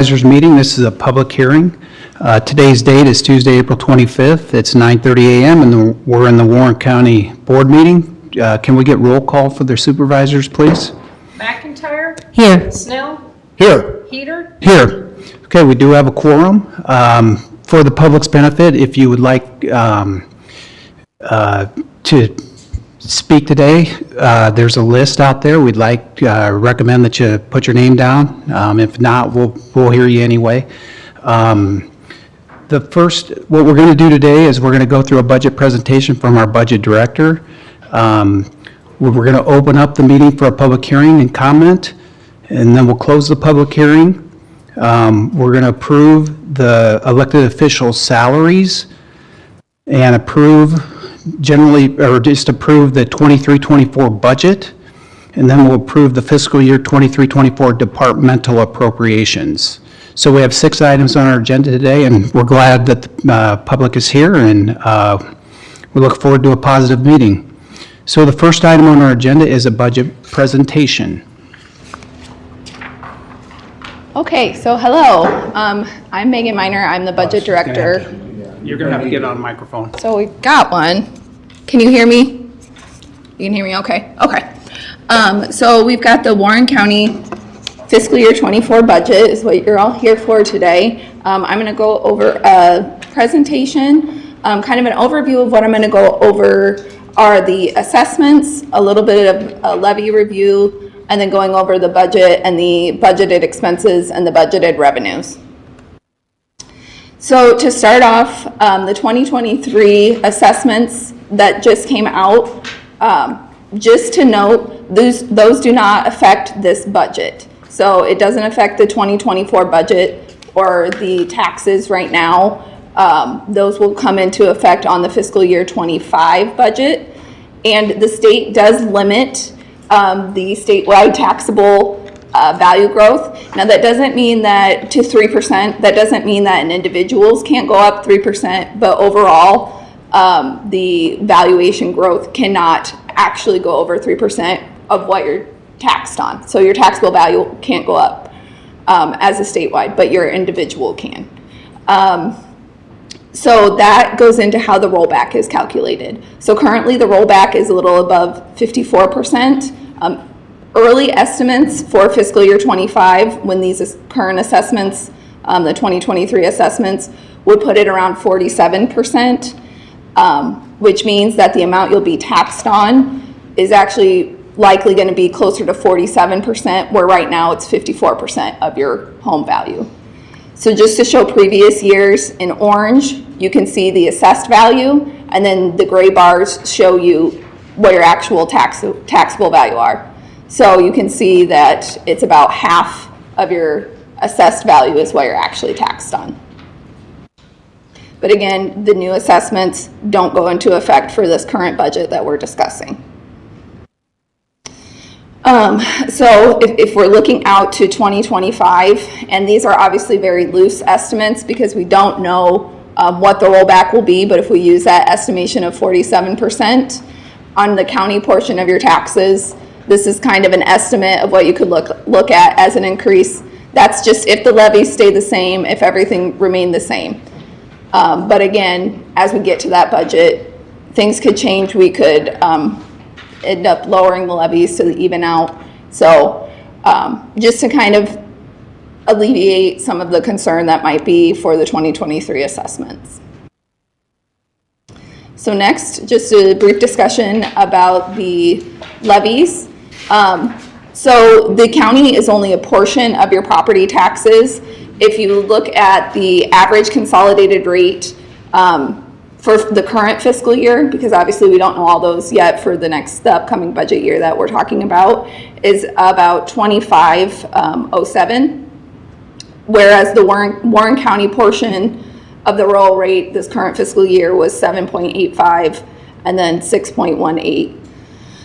Supervisors meeting. This is a public hearing. Today's date is Tuesday, April 25th. It's 9:30 a.m. and we're in the Warren County Board meeting. Can we get roll call for the supervisors, please? McIntyre? Here. Snell? Here. Heater? Here. Okay, we do have a quorum. For the public's benefit, if you would like to speak today, there's a list out there. We'd recommend that you put your name down. If not, we'll hear you anyway. What we're going to do today is we're going to go through a budget presentation from our budget director. We're going to open up the meeting for a public hearing and comment, and then we'll close the public hearing. We're going to approve the elected officials' salaries and approve the 23-24 budget, and then we'll approve the fiscal year 23-24 departmental appropriations. So we have 6 items on our agenda today, and we're glad that the public is here, and we look forward to a positive meeting. So the first item on our agenda is a budget presentation. Okay, so hello. I'm Megan Miner. I'm the budget director. You're going to have to get on a microphone. So we've got one. Can you hear me? You can hear me? Okay. Okay. So we've got the Warren County fiscal year 24 budget is what you're all here for today. I'm going to go over a presentation, kind of an overview of what I'm going to go over are the assessments, a little bit of a levy review, and then going over the budget and the budgeted expenses and the budgeted revenues. So to start off, the 2023 assessments that just came out, just to note, those do not affect this budget. So it doesn't affect the 2024 budget or the taxes right now. Those will come into effect on the fiscal year 25 budget. And the state does limit the statewide taxable value growth. Now that doesn't mean that to 3%, that doesn't mean that an individuals can't go up 3%, but overall the valuation growth cannot actually go over 3% of what you're taxed on. So your taxable value can't go up as a statewide, but your individual can. So that goes into how the rollback is calculated. So currently the rollback is a little above 54%. Early estimates for fiscal year 25, when these current assessments, the 2023 assessments, would put it around 47%, which means that the amount you'll be taxed on is actually likely going to be closer to 47%, where right now it's 54% of your home value. So just to show previous years, in orange, you can see the assessed value, and then the gray bars show you what your actual taxable value are. So you can see that it's about half of your assessed value is what you're actually taxed on. But again, the new assessments don't go into effect for this current budget that we're discussing. So if we're looking out to 2025, and these are obviously very loose estimates because we don't know what the rollback will be, but if we use that estimation of 47% on the county portion of your taxes, this is kind of an estimate of what you could look at as an increase. That's just if the levies stay the same, if everything remained the same. But again, as we get to that budget, things could change. We could end up lowering the levies to even out. So just to kind of alleviate some of the concern that might be for the 2023 assessments. So next, just a brief discussion about the levies. So the county is only a portion of your property taxes. If you look at the average consolidated rate for the current fiscal year, because obviously we don't know all those yet for the upcoming budget year that we're talking about, is about 25.07, whereas the Warren County portion of the roll rate this current fiscal year was 7.85 and then 6.18.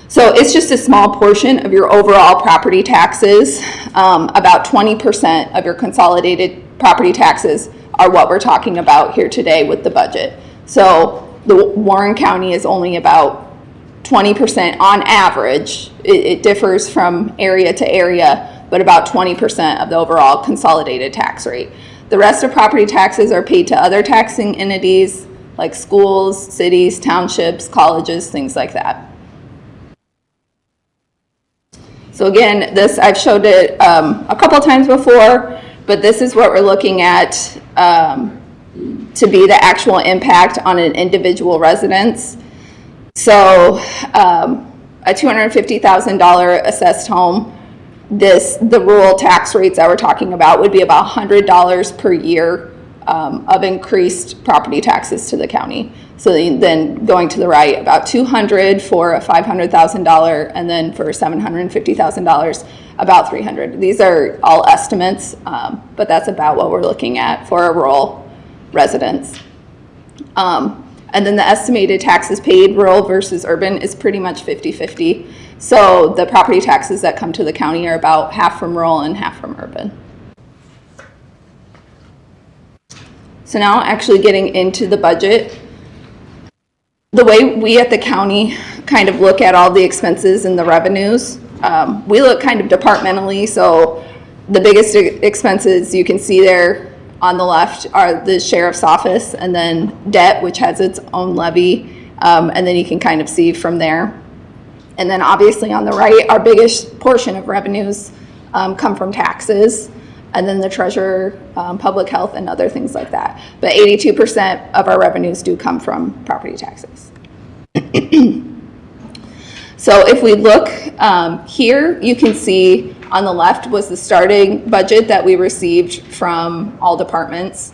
So it's just a small portion of your overall property taxes. About 20% of your consolidated property taxes are what we're talking about here today with the budget. So the Warren County is only about 20% on average. It differs from area to area, but about 20% of the overall consolidated tax rate. The rest of property taxes are paid to other taxing entities like schools, cities, townships, colleges, things like that. So again, this I've showed it a couple times before, but this is what we're looking at to be the actual impact on an individual residence. So a $250,000 assessed home, the rural tax rates that we're talking about would be about $100 per year of increased property taxes to the county. So then going to the right, about $200 for a $500,000, and then for $750,000, about $300. These are all estimates, but that's about what we're looking at for a rural residence. And then the estimated taxes paid, rural versus urban, is pretty much 50-50. So the property taxes that come to the county are about half from rural and half from urban. So now actually getting into the budget. The way we at the county kind of look at all the expenses and the revenues, we look kind of departmentally. So the biggest expenses you can see there on the left are the sheriff's office, and then debt, which has its own levy, and then you can kind of see from there. And then obviously on the right, our biggest portion of revenues come from taxes, and then the treasurer, public health, and other things like that. But 82% of our revenues do come from property taxes. So if we look here, you can see on the left was the starting budget that we received from all departments.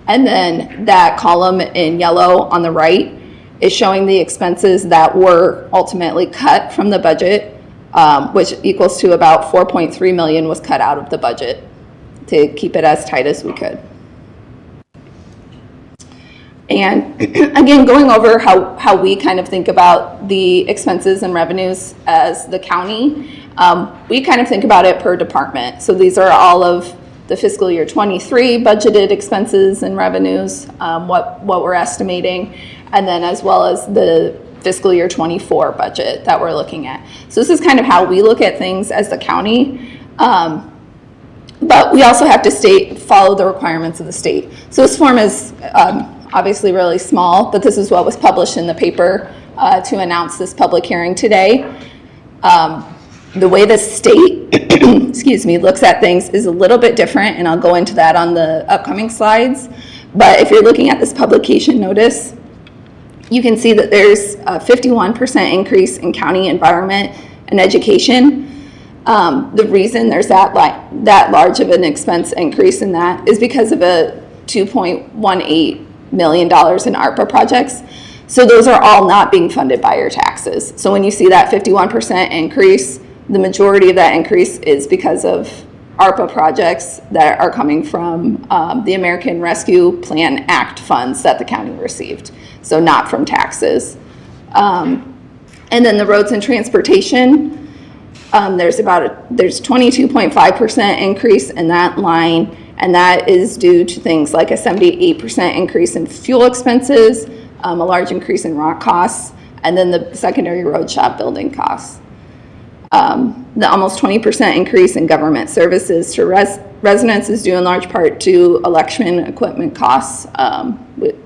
And then that column in yellow on the right is showing the expenses that were ultimately cut from the budget, which equals to about $4.3 million was cut out of the budget to keep it as tight as we could. And again, going over how we kind of think about the expenses and revenues as the county, we kind of think about it per department. So these are all of the fiscal year 23 budgeted expenses and revenues, what we're estimating, and then as well as the fiscal year 24 budget that we're looking at. So this is kind of how we look at things as the county. But we also have to follow the requirements of the state. So this form is obviously really small, but this is what was published in the paper to announce this public hearing today. The way the state, excuse me, looks at things is a little bit different, and I'll go into that on the upcoming slides. But if you're looking at this publication notice, you can see that there's a 51% increase in county environment and education. The reason there's that large of an expense increase in that is because of a $2.18 million in ARPA projects. So those are all not being funded by your taxes. So when you see that 51% increase, the majority of that increase is because of ARPA projects that are coming from the American Rescue Plan Act funds that the county received. So not from taxes. And then the roads and transportation, there's 22.5% increase in that line, and that is due to things like a 78% increase in fuel expenses, a large increase in rock costs, and then the secondary road shop building costs. The almost 20% increase in government services to residents is due in large part to election equipment costs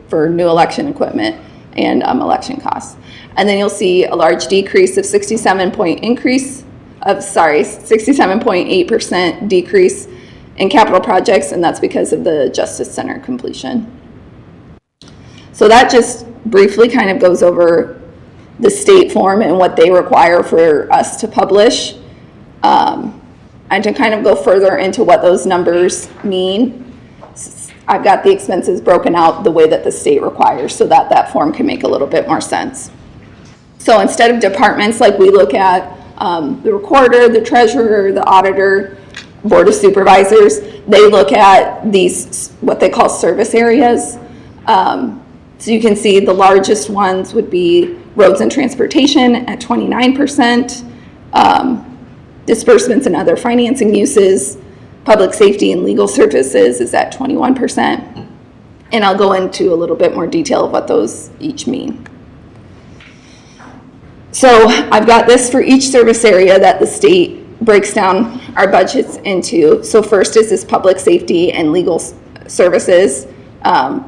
for new election equipment and election costs. And then you'll see a large decrease of 67.8% decrease in capital projects, and that's because of the Justice Center completion. So that just briefly kind of goes over the state form and what they require for us to publish, and to kind of go further into what those numbers mean. I've got the expenses broken out the way that the state requires so that that form can make a little bit more sense. So instead of departments like we look at the recorder, the treasurer, the auditor, board of supervisors, they look at these, what they call service areas. So you can see the largest ones would be roads and transportation at 29%, disbursements and other financing uses, public safety and legal services is at 21%. And I'll go into a little bit more detail of what those each mean. So I've got this for each service area that the state breaks down our budgets into, so first is this public safety and legal services.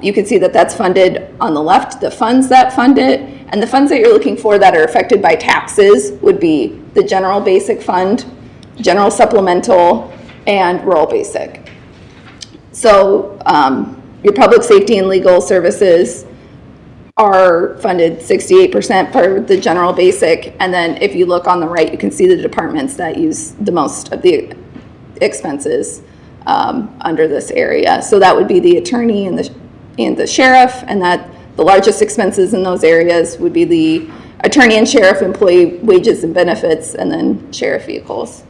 You can see that that's funded on the left, the funds that fund it, and the funds that you're looking for that are affected by taxes would be the general basic fund, general supplemental, and rural basic. So your public safety and legal services are funded 68% for the general basic, and then if you look on the right, you can see the departments that use the most of the expenses under this area. So that would be the attorney and the sheriff, and that the largest expenses in those areas would be the attorney and sheriff, employee wages and benefits, and then sheriff vehicles.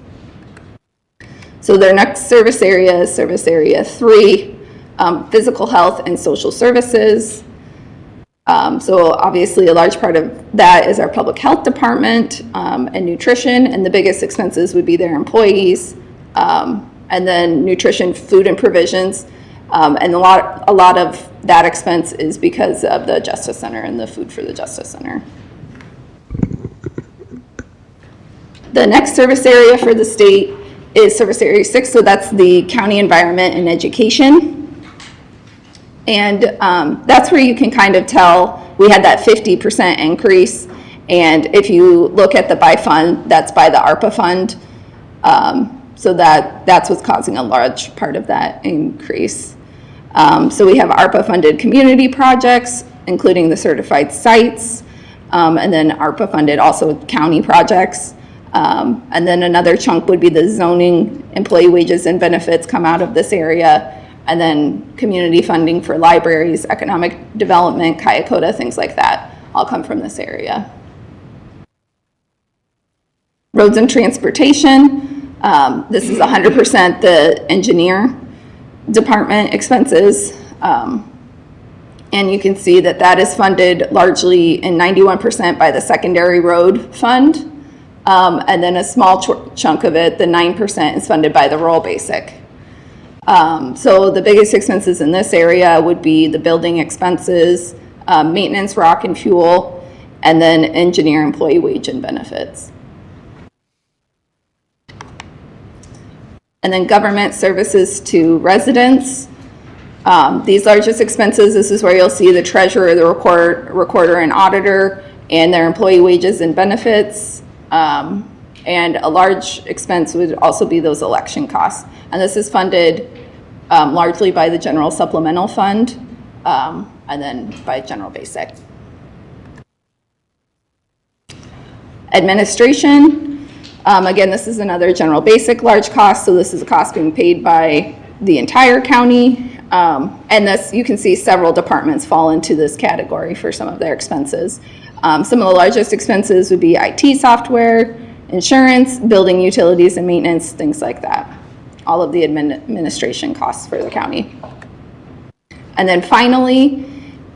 So their next service area is Service Area 3, physical health and social services. So obviously a large part of that is our public health department and nutrition, and the biggest expenses would be their employees, and then nutrition, food and provisions, and a lot of that expense is because of the Justice Center and the food for the Justice Center. The next service area for the state is Service Area 6, so that's the county environment and education. And that's where you can kind of tell we had that 50% increase. And if you look at the by fund, that's by the ARPA fund. So that's what's causing a large part of that increase. So we have ARPA funded community projects, including the certified sites, and then ARPA funded also county projects. And then another chunk would be the zoning, employee wages and benefits come out of this area, and then community funding for libraries, economic development, Kayakota, things like that, all come from this area. Roads and transportation, this is 100% the engineer department expenses. And you can see that that is funded largely in 91% by the secondary road fund. And then a small chunk of it, the 9%, is funded by the rural basic. So the biggest expenses in this area would be the building expenses, maintenance, rock and fuel, and then engineer employee wage and benefits. And then government services to residents. These largest expenses, this is where you'll see the treasurer, the recorder and auditor, and their employee wages and benefits. And a large expense would also be those election costs. And this is funded largely by the general supplemental fund, and then by general basic. Administration, again, this is another general basic large cost, so this is a cost being paid by the entire county. And this, you can see several departments fall into this category for some of their expenses. Some of the largest expenses would be IT software, insurance, building utilities and maintenance, things like that. All of the administration costs for the county. And then finally,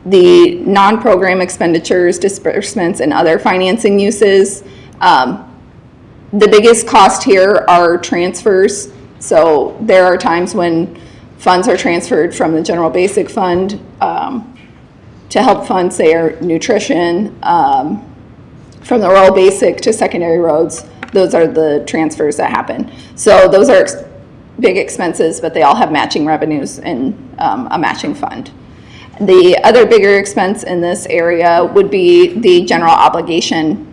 the non-program expenditures, disbursements, and other financing uses. The biggest cost here are transfers. So there are times when funds are transferred from the general basic fund to help fund, say, our nutrition, from the rural basic to secondary roads. Those are the transfers that happen. So those are big expenses, but they all have matching revenues and a matching fund. The other bigger expense in this area would be the general obligation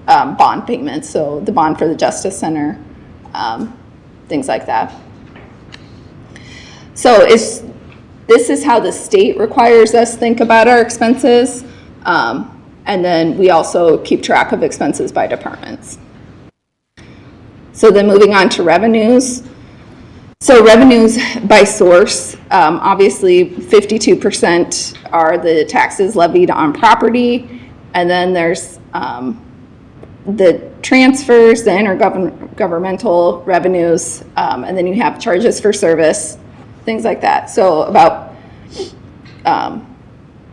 bond payments, so the bond for the Justice Center, things like that. So this is how the state requires us to think about our expenses, and then we also keep track of expenses by departments. So then moving on to revenues. So revenues by source, obviously 52% are the taxes levied on property, and then there's the transfers, the intergovernmental revenues, and then you have charges for service, things like that. So about,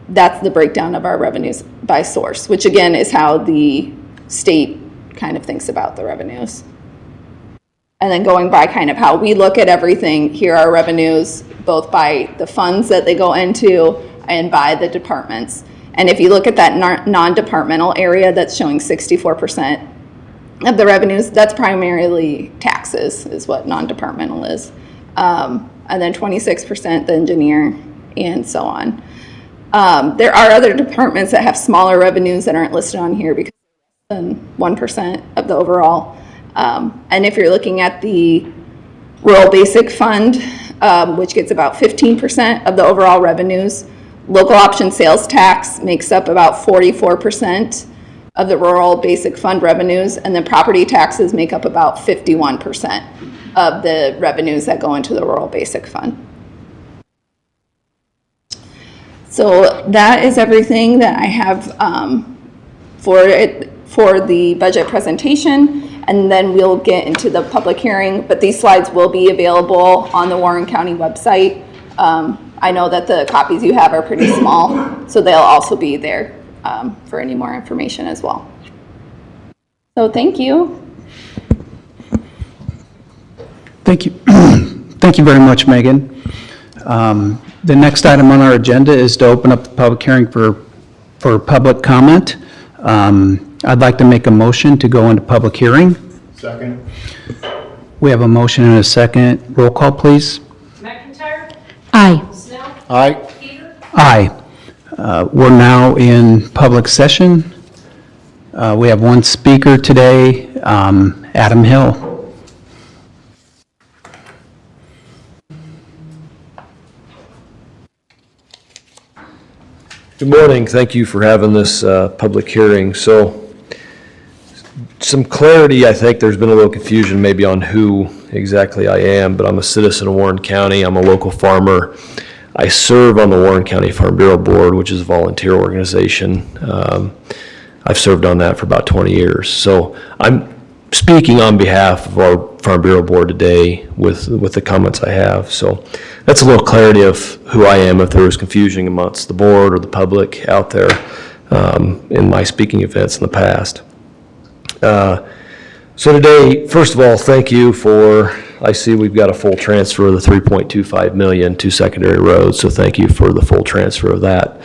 that's the breakdown of our revenues by source, which again is how the state kind of thinks about the revenues. And then going by kind of how we look at everything, here are revenues both by the funds that they go into and by the departments. And if you look at that non-departmental area, that's showing 64% of the revenues, that's primarily taxes is what non-departmental is. And then 26% the engineer, and so on. There are other departments that have smaller revenues that aren't listed on here because than 1% of the overall. And if you're looking at the rural basic fund, which gets about 15% of the overall revenues, local option sales tax makes up about 44% of the rural basic fund revenues, and then property taxes make up about 51% of the revenues that go into the rural basic fund. So that is everything that I have for the budget presentation, and then we'll get into the public hearing, but these slides will be available on the Warren County website. I know that the copies you have are pretty small, so they'll also be there for any more information as well. So thank you. Thank you. Thank you very much, Megan. The next item on our agenda is to open up the public hearing for public comment. I'd like to make a motion to go into public hearing. Second. We have a motion and a second. Roll call, please. McIntyre? Aye. Snell? Aye. Peter? Aye. We're now in public session. We have one speaker today, Adam Hill. Good morning. Thank you for having this public hearing. So some clarity, I think there's been a little confusion maybe on who exactly I am, but I'm a citizen of Warren County. I'm a local farmer. I serve on the Warren County Farm Bureau Board, which is a volunteer organization. I've served on that for about 20 years. So I'm speaking on behalf of our Farm Bureau Board today with the comments I have. So that's a little clarity of who I am if there was confusion amongst the board or the public out there in my speaking events in the past. So today, first of all, thank you for, I see we've got a full transfer of the 3.25 million to secondary roads, so thank you for the full transfer of that.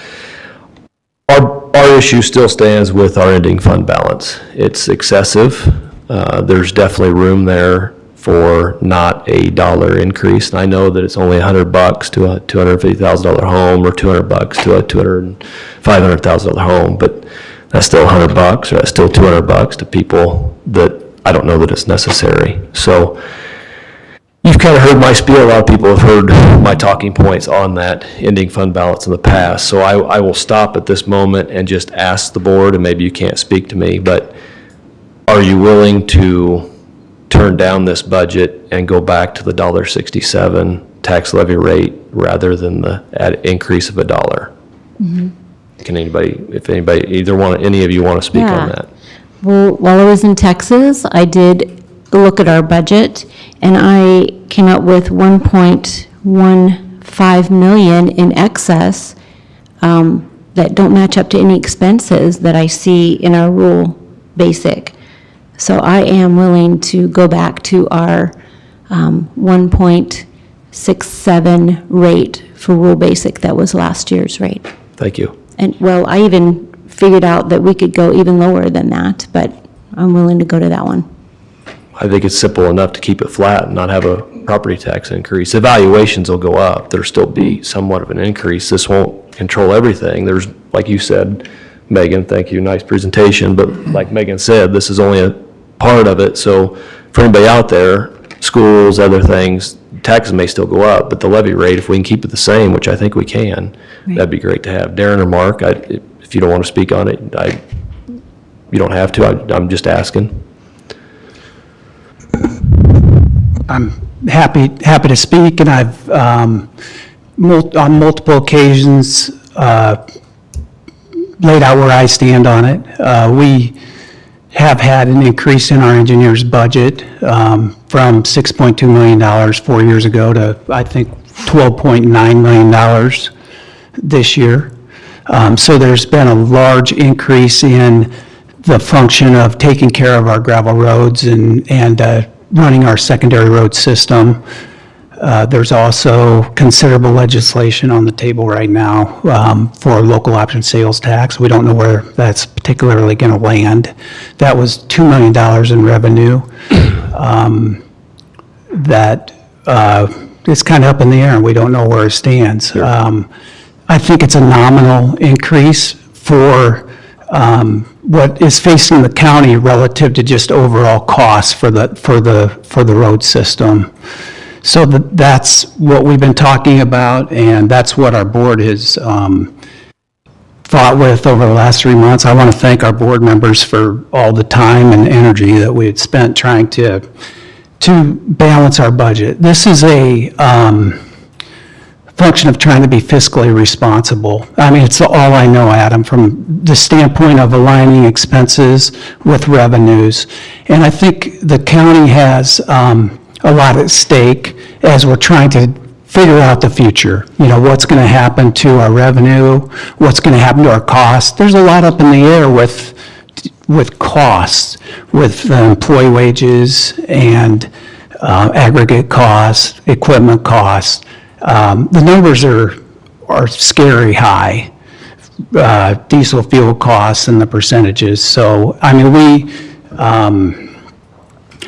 Our issue still stands with our ending fund balance. It's excessive. There's definitely room there for not a dollar increase. And I know that it's only $100 to a $250,000 home or $200 to a $500,000 home, but that's still $100 or that's still $200 to people that I don't know that it's necessary. So you've kind of heard my spiel. A lot of people have heard my talking points on that ending fund balance in the past. So I will stop at this moment and just ask the board, and maybe you can't speak to me, but are you willing to turn down this budget and go back to the $1.67 tax levy rate rather than the increase of $1? Mm-hmm. Can anybody, if anybody, any of you want to speak on that? Well, while I was in Texas, I did look at our budget, and I came up with 1.15 million in excess that don't match up to any expenses that I see in our rural basic. So I am willing to go back to our 1.67 rate for rural basic that was last year's rate. Thank you. And, well, I even figured out that we could go even lower than that, but I'm willing to go to that one. I think it's simple enough to keep it flat and not have a property tax increase. Evaluations will go up. There'll still be somewhat of an increase. This won't control everything. There's, like you said, Megan, thank you, nice presentation, but like Megan said, this is only a part of it. So for anybody out there, schools, other things, taxes may still go up, but the levy rate, if we can keep it the same, which I think we can, Right. That'd be great to have. Darren or Mark, if you don't want to speak on it, you don't have to. I'm just asking. I'm happy to speak, and I've on multiple occasions laid out where I stand on it. We have had an increase in our engineer's budget from $6.2 million 4 years ago to, I think, $12.9 million this year. So there's been a large increase in the function of taking care of our gravel roads and running our secondary road system. There's also considerable legislation on the table right now for local option sales tax. We don't know where that's particularly going to land. That was $2 million in revenue. That is kind of up in the air, and we don't know where it stands. I think it's a nominal increase for what is facing the county relative to just overall costs for the road system. So that's what we've been talking about, and that's what our board has fought with over the last 3 months. I want to thank our board members for all the time and energy that we had spent trying to balance our budget. This is a function of trying to be fiscally responsible. I mean, it's all I know, Adam, from the standpoint of aligning expenses with revenues. And I think the county has a lot at stake as we're trying to figure out the future. You know, what's going to happen to our revenue, what's going to happen to our costs. There's a lot up in the air with costs, with employee wages and aggregate costs, equipment costs. The numbers are scary high, diesel fuel costs and the percentages. So, I mean,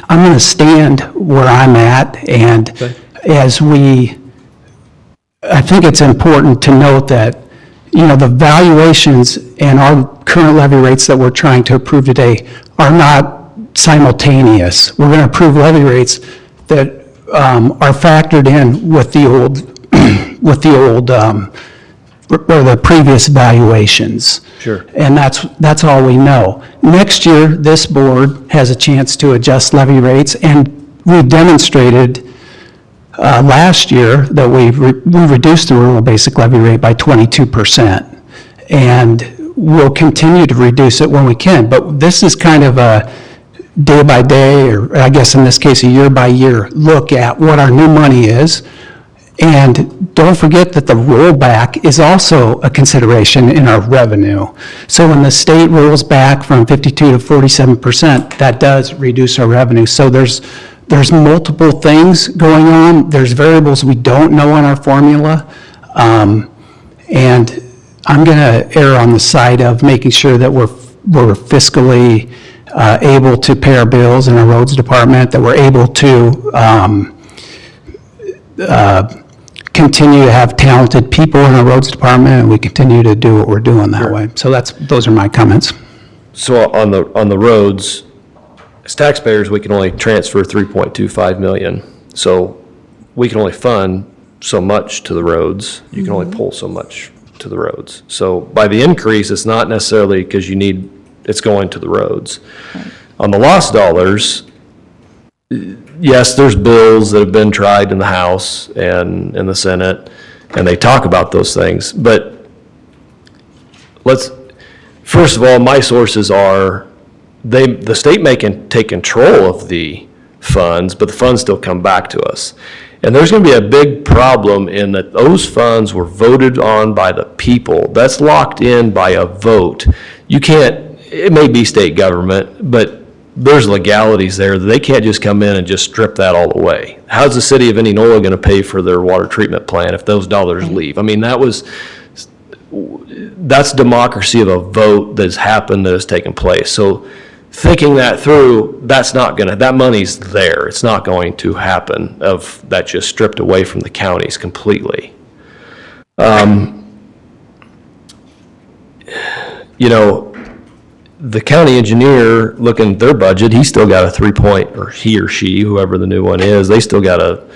I'm going to stand where I'm at, and I think it's important to note that, you know, the valuations and our current levy rates that we're trying to approve today are not simultaneous. We're going to approve levy rates that are factored in with the old or the previous valuations. Sure. And that's all we know. Next year, this board has a chance to adjust levy rates, and we demonstrated last year that we reduced the rural basic levy rate by 22%. And we'll continue to reduce it when we can. But this is kind of a day by day, or I guess in this case, a year by year look at what our new money is. And don't forget that the rollback is also a consideration in our revenue. So when the state rolls back from 52 to 47%, that does reduce our revenue. So there's multiple things going on. There's variables we don't know in our formula. And I'm going to err on the side of making sure that we're fiscally able to pay our bills in our roads department, that we're able to continue to have talented people in our roads department, and we continue to do what we're doing that way. So those are my comments. So on the roads, as taxpayers, we can only transfer 3.25 million. So we can only fund so much to the roads. You can only pull so much to the roads. So by the increase, it's not necessarily because it's going to the roads. On the lost dollars, yes, there's bills that have been tried in the House and in the Senate, and they talk about those things. But first of all, my sources are, the state may take control of the funds, but the funds still come back to us. And there's going to be a big problem in that those funds were voted on by the people. That's locked in by a vote. It may be state government, but there's legalities there. They can't just come in and just strip that all away. How's the city of Indianola going to pay for their water treatment plant if those dollars leave? I mean, that's democracy of a vote that's happened, that has taken place. So thinking that through, that money's there. It's not going to happen of that just stripped away from the counties completely. You know, the county engineer, looking at their budget, he's still got or he or she, whoever the new one is, they still got a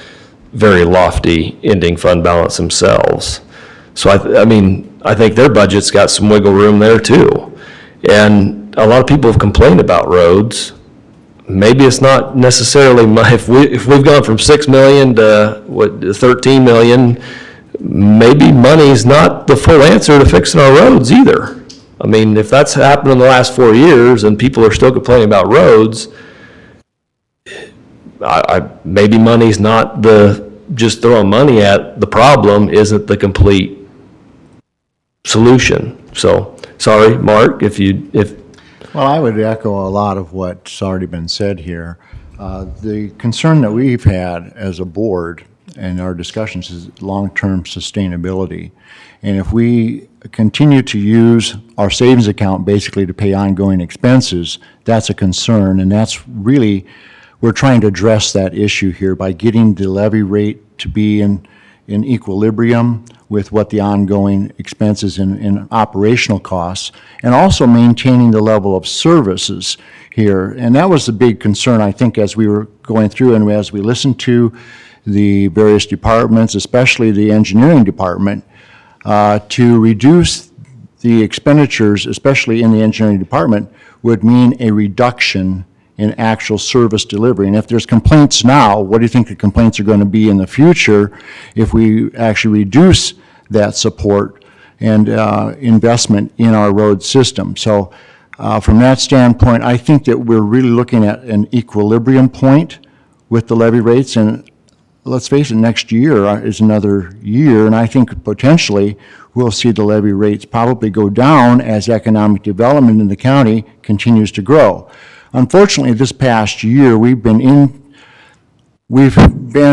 very lofty ending fund balance themselves. So I think their budget's got some wiggle room there too. And a lot of people have complained about roads. Maybe it's not necessarily, if we've gone from 6 million to 13 million, maybe money's not the full answer to fixing our roads either. I mean, if that's happened in the last 4 years and people are still complaining about roads, maybe money's not just throwing money at the problem isn't the complete solution. So, sorry, Mark, Well, I would echo a lot of what's already been said here. The concern that we've had as a board in our discussions is long-term sustainability. And if we continue to use our savings account basically to pay ongoing expenses, that's a concern, and that's really, we're trying to address that issue here by getting the levy rate to be in equilibrium with what the ongoing expenses and operational costs, and also maintaining the level of services here. And that was the big concern, I think, as we were going through and as we listened to the various departments, especially the engineering department, to reduce the expenditures, especially in the engineering department, would mean a reduction in actual service delivery. And if there's complaints now, what do you think the complaints are going to be in the future if we actually reduce that support and investment in our road system? So from that standpoint, I think that we're really looking at an equilibrium point with the levy rates. And let's face it, next year is another year, and I think potentially we'll see the levy rates probably go down as economic development in the county continues to grow. Unfortunately, this past year, we've been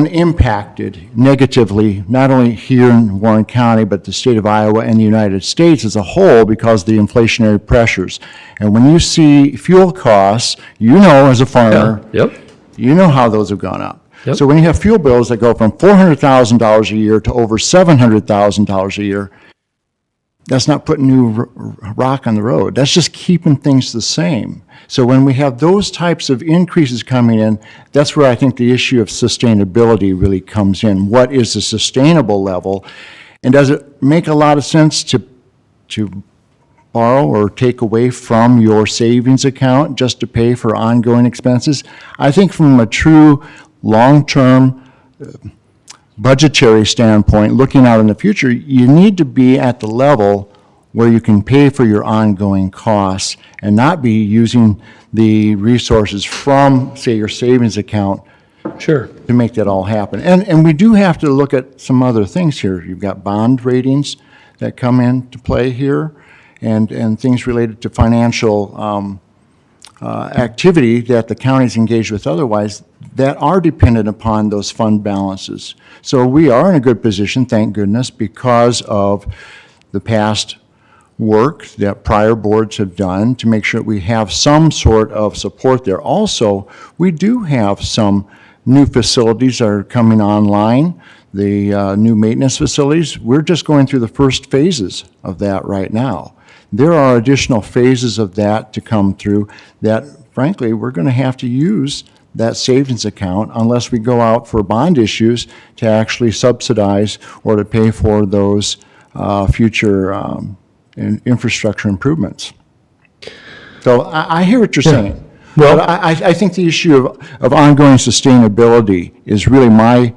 impacted negatively, not only here in Warren County, but the state of Iowa and the United States as a whole because of the inflationary pressures. And when you see fuel costs, you know as a farmer, Yep. you know how those have gone up. Yep. So when you have fuel bills that go from $400,000 a year to over $700,000 a year, that's not putting new rock on the road. That's just keeping things the same. So when we have those types of increases coming in, that's where I think the issue of sustainability really comes in. What is the sustainable level? And does it make a lot of sense to borrow or take away from your savings account just to pay for ongoing expenses? I think from a true long-term budgetary standpoint, looking out in the future, you need to be at the level where you can pay for your ongoing costs and not be using the resources from, say, your savings account Sure. to make that all happen. And we do have to look at some other things here. You've got bond ratings that come into play here and things related to financial activity that the county's engaged with otherwise that are dependent upon those fund balances. So we are in a good position, thank goodness, because of the past work that prior boards have done to make sure we have some sort of support there. Also, we do have some new facilities that are coming online, the new maintenance facilities. We're just going through the first phases of that right now. There are additional phases of that to come through that, frankly, we're going to have to use that savings account unless we go out for bond issues to actually subsidize or to pay for those future infrastructure improvements. So I hear what you're saying. Well- But I think the issue of ongoing sustainability is really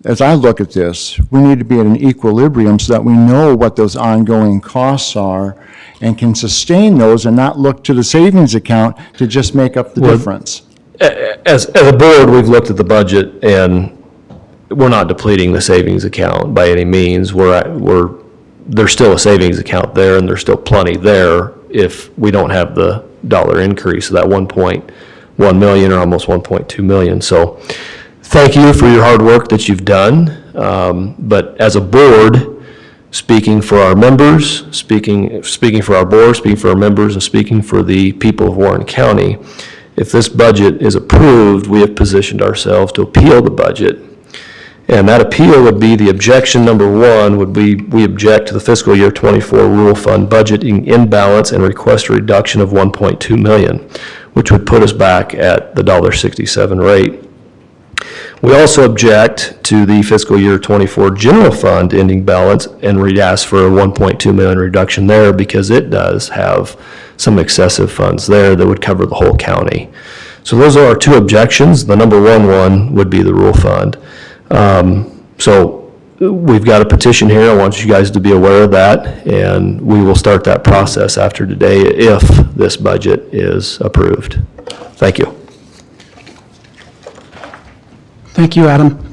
as I look at this, we need to be at an equilibrium so that we know what those ongoing costs are and can sustain those and not look to the savings account to just make up the difference. As a board, we've looked at the budget, and we're not depleting the savings account by any means. There's still a savings account there, and there's still plenty there if we don't have the dollar increase of that 1.1 million or almost 1.2 million. So thank you for your hard work that you've done. But as a board, speaking for our members, speaking for our board, speaking for our members, and speaking for the people of Warren County, if this budget is approved, we have positioned ourselves to appeal the budget. And that appeal would be, the objection number one would be, we object to the fiscal year 24 rural fund budgeting imbalance and request a reduction of 1.2 million, which would put us back at the $1.67 rate. We also object to the fiscal year 24 general fund ending balance, and we'd ask for a 1.2 million reduction there because it does have some excessive funds there that would cover the whole county. So those are our two objections. The number one would be the rural fund. So we've got a petition here. I want you guys to be aware of that, and we will start that process after today if this budget is approved. Thank you. Thank you, Adam.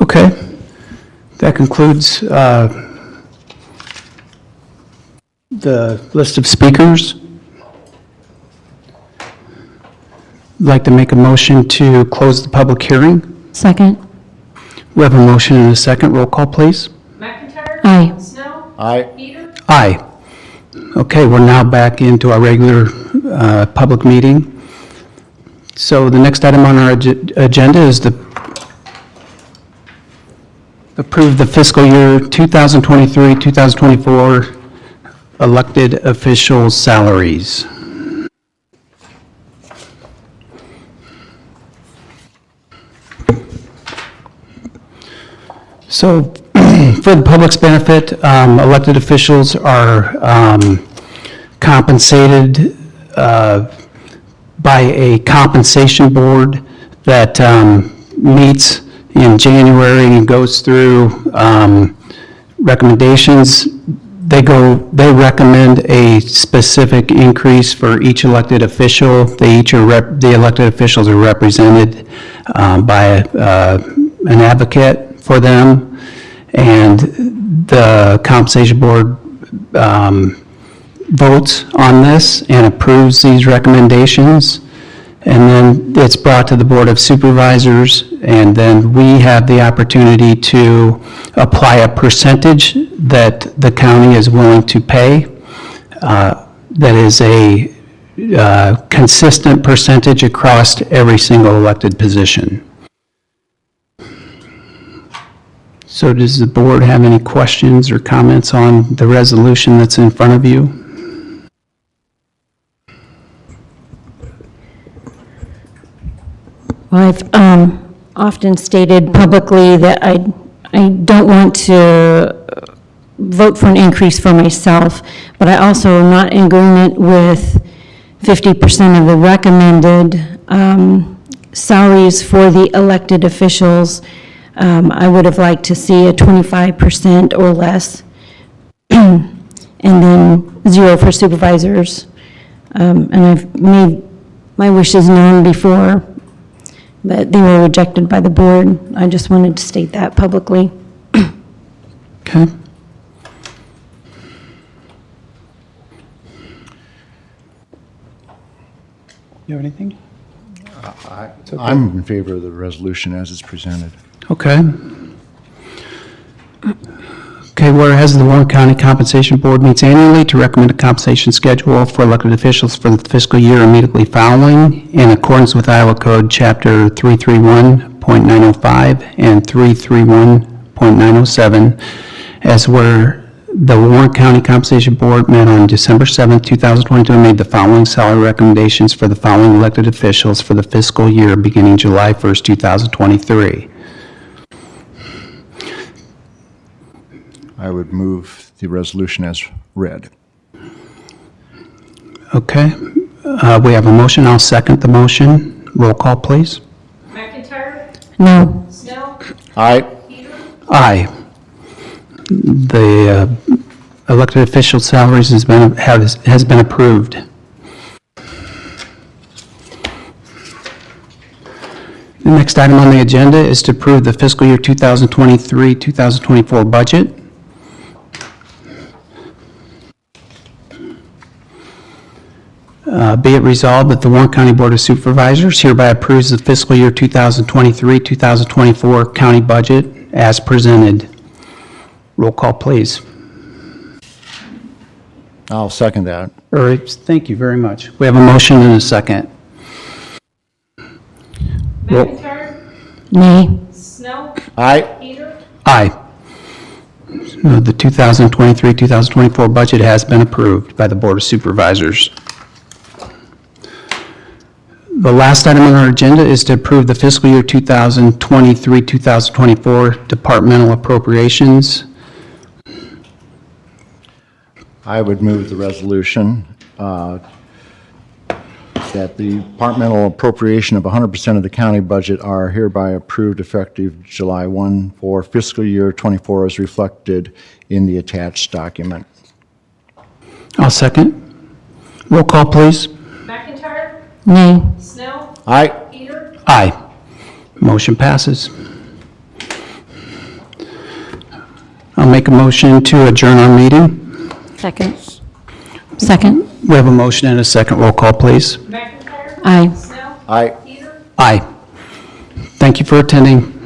Okay. concludes the list of speakers. I'd like to make a motion to close the public hearing. Second? We have a motion and a second. Roll call, please. McIntyre. Aye. Snow. Aye. Peter. Aye. Okay, we're now back into our regular public meeting. So the next item on our agenda is to approve the fiscal year 2023-2024 elected officials' salaries. So for the public's benefit, elected officials are compensated by a compensation board that meets in January and goes through recommendations. They recommend a specific increase for each elected official. The elected officials are represented by an advocate for them, and the compensation board votes on this and approves these recommendations, and then it's brought to the Board of Supervisors, and then we have the opportunity to apply a percentage that the county is willing to pay. That is a consistent percentage across every single elected position. So does the board have any questions or comments on the resolution that's in front of you? Well, I've often stated publicly that I don't want to vote for an increase for myself, but I also am not in agreement with 50% of the recommended salaries for the elected officials. I would have liked to see a 25% or less, and then 0 for supervisors. And I've made my wishes known before, but they were rejected by the board. I just wanted to state that publicly. Okay. You have anything? I'm in favor of the resolution as it's presented. Okay. Okay, whereas the Warren County Compensation Board meets annually to recommend a compensation schedule for elected officials for the fiscal year immediately following in accordance with Iowa Code Chapter 331.905 and 331.907, as where the Warren County Compensation Board met on December 7th, 2022, and made the following salary recommendations for the following elected officials for the fiscal year beginning July 1st, 2023. I would move the resolution as read. Okay, we have a motion. I'll second the motion. Roll call, please. McIntyre. No. Snow. Aye. Peter. Aye. The elected official salaries has been approved. The next item on the agenda is to approve the fiscal year 2023-2024 budget. Be it resolved that the Warren County Board of Supervisors hereby approves the fiscal year 2023-2024 county budget as presented. Roll call, please. I'll second that. Thank you very much. We have a motion and a second. McIntyre. Nay. Snow. Aye. Peter. Aye. The 2023-2024 budget has been approved by the Board of Supervisors. The last item on our agenda is to approve the fiscal year 2023-2024 departmental appropriations. I would move the resolution that the departmental appropriation of 100% of the county budget are hereby approved effective July 1 for fiscal year '24 as reflected in the attached document. I'll second. Roll call, please. McIntyre. Nay. Snow. Aye. Peter. Aye. Motion passes. I'll make a motion to adjourn our meeting. Second. Second. We have a motion and a second. Roll call, please. McIntyre. Aye. Snell. Aye. Peter. Aye. Thank you for attending.